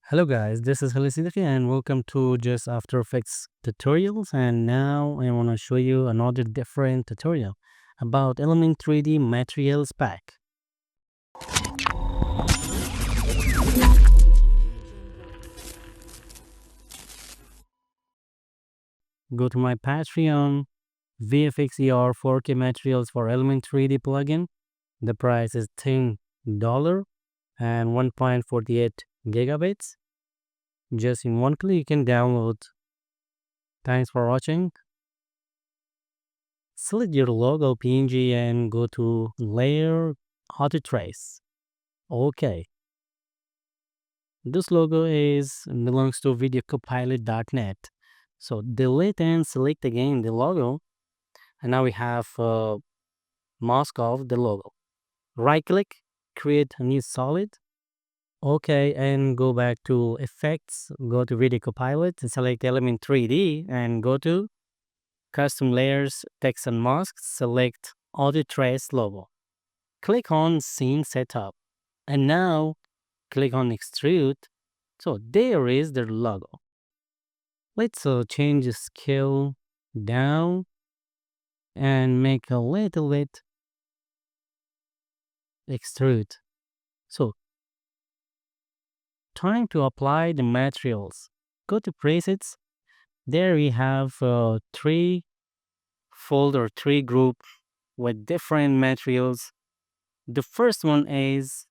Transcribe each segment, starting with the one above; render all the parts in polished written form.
Hello guys, this is Halisidaki and welcome to Just After Effects tutorials, and now I want to show you another different tutorial about Element 3D Materials Pack. Go to my Patreon, VFXER 4K Materials for Element 3D plugin. The price is $10 and 1.48 gigabytes. Just in one click you can download. Thanks for watching. Select your logo PNG and go to Layer, Auto Trace. Okay. This logo belongs to videocopilot.net. So delete and select again the logo. And now we have mask of the logo. Right click, create a new solid. Okay, and go back to effects, go to Video Copilot and select Element 3D and go to Custom Layers, Text and Masks, select Auto Trace logo. Click on Scene Setup. And now click on Extrude. So there is the logo. Let's change the scale down and make a little bit extrude. So time to apply the materials. Go to presets. There we have three group with different materials. The first one is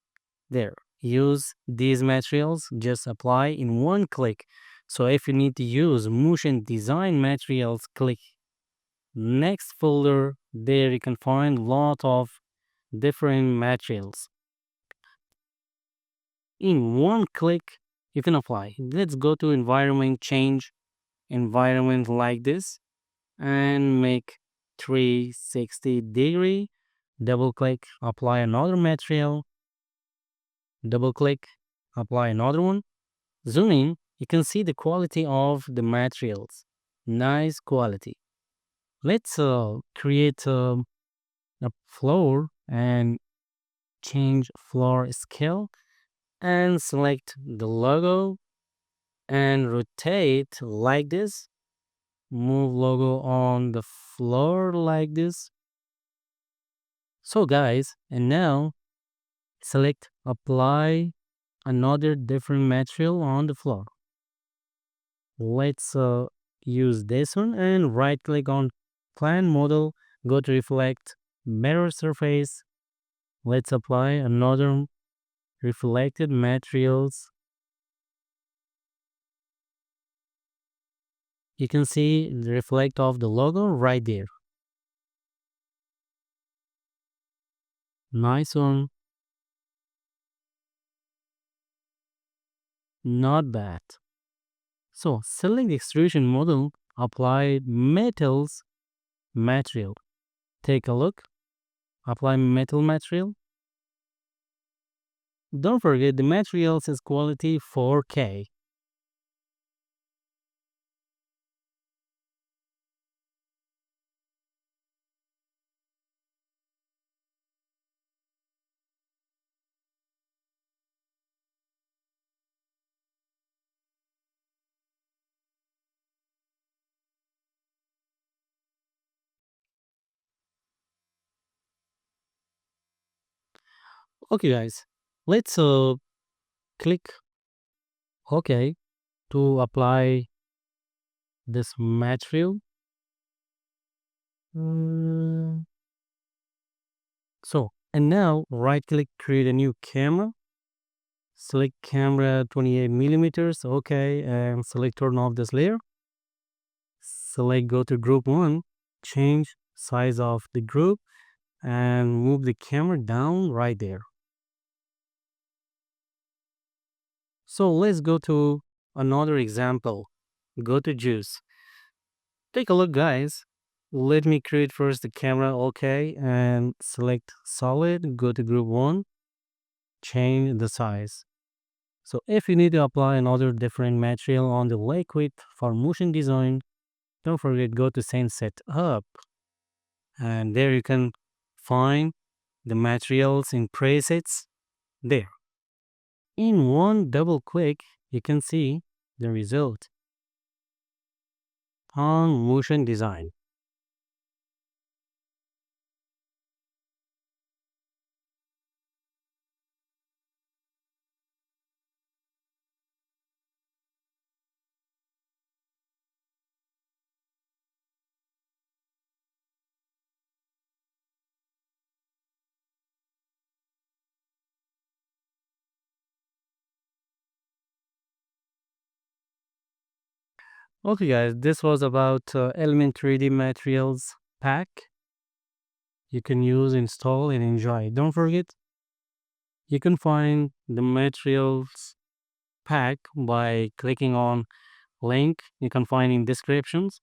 there. Use these materials, just apply in one click. So if you need to use motion design materials, click next folder. There you can find a lot of different materials. In one click, you can apply. Let's go to environment, change environment like this and make 360-degree. Double click, apply another material. Double click, apply another one. Zoom in, you can see the quality of the materials. Nice quality. Let's create a floor and change floor scale and select the logo and rotate like this. Move logo on the floor like this. So guys, and now select apply another different material on the floor. Let's use this one and right click on plan model, go to reflect mirror surface. Let's apply another reflected materials. You can see the reflect of the logo right there. Nice one. Not bad. So select the extrusion model, apply metals material. Take a look. Apply metal material. Don't forget the materials is quality 4K. Okay guys, let's click OK to apply this material. So, and now right click, create a new camera. Select camera 28 millimeters. Okay, and select turn off this layer. Select go to group 1, change size of the group and move the camera down right there. So let's go to another example. Go to juice. Take a look guys. Let me create first the camera. Okay, and select solid, go to group 1, change the size. So if you need to apply another different material on the liquid for motion design, don't forget go to Scene Setup, and there you can find the materials in presets there. In one double click, You can see the result on motion design. Okay, guys, this was about Element 3D Materials pack. You can use, install, and enjoy. Don't forget, you can find the materials pack by clicking on link you can find in descriptions.